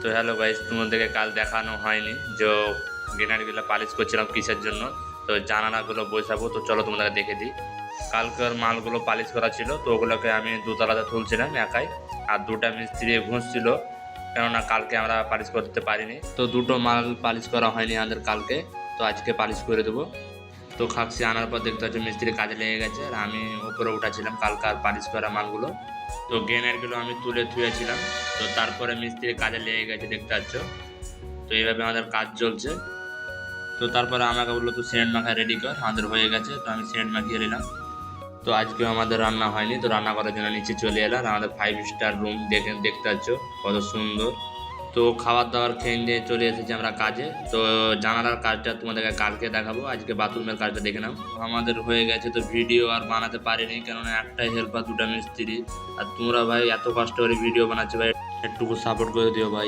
তো hello guys, তোমাদেরকে কাল দেখানো হয়নি যে গ্রেনারগুলো পালিশ করছিলাম কিসের জন্য। তো জানালাগুলো বসাবো, তো চলো তোমাদেরকে দেখে দিই। কালকের মালগুলো পালিশ করা ছিল, তো ওগুলোকে আমি দুতলাতে তুলছিলাম একাই, আর দুটা মিস্ত্রি ঘুষছিল, কেননা কালকে আমরা পালিশ করতে পারিনি। তো দুটো মাল পালিশ করা হয়নি আমাদের কালকে, তো আজকে পালিশ করে দেবো। তো খাকসি আনার পর দেখতে পাচ্ছি মিস্ত্রি কাজে লেগে গেছে, আর আমি উপরে উঠাছিলাম কালকে আর পালিশ করা মালগুলো। তো গ্রেনারগুলো আমি তুলে থুয়েছিলাম, তো তারপরে মিস্ত্রি কাজে লেগে গেছে দেখতে পাচ্ছ। তো এইভাবে আমাদের কাজ চলছে। তো তারপরে আমাকে বললো তো সিমেন্ট মাখা রেডি কর, আমাদের হয়ে গেছে, তো আমি সিমেন্ট মাখিয়ে নিলাম। তো আজকেও আমাদের রান্না হয়নি, তো রান্না করার জন্য নিচে চলে এলাম। আমাদের 5 স্টার রুম দেখতে পাচ্ছ কত সুন্দর। তো খাবার দাবার খেয়ে দিয়ে চলে এসেছি আমরা কাজে। তো জানালার কাজটা তোমাদেরকে কালকে দেখাবো, আজকে বাথরুমের কাজটা দেখে নাও। আমাদের হয়ে গেছে, তো ভিডিও আর বানাতে পারিনি, কেননা একটাই হেল্পার, দুটা মিস্ত্রি। আর তোমরা ভাই এত কষ্ট করে ভিডিও বানাচ্ছো ভাই, একটুকু সাপোর্ট করে দিও ভাই।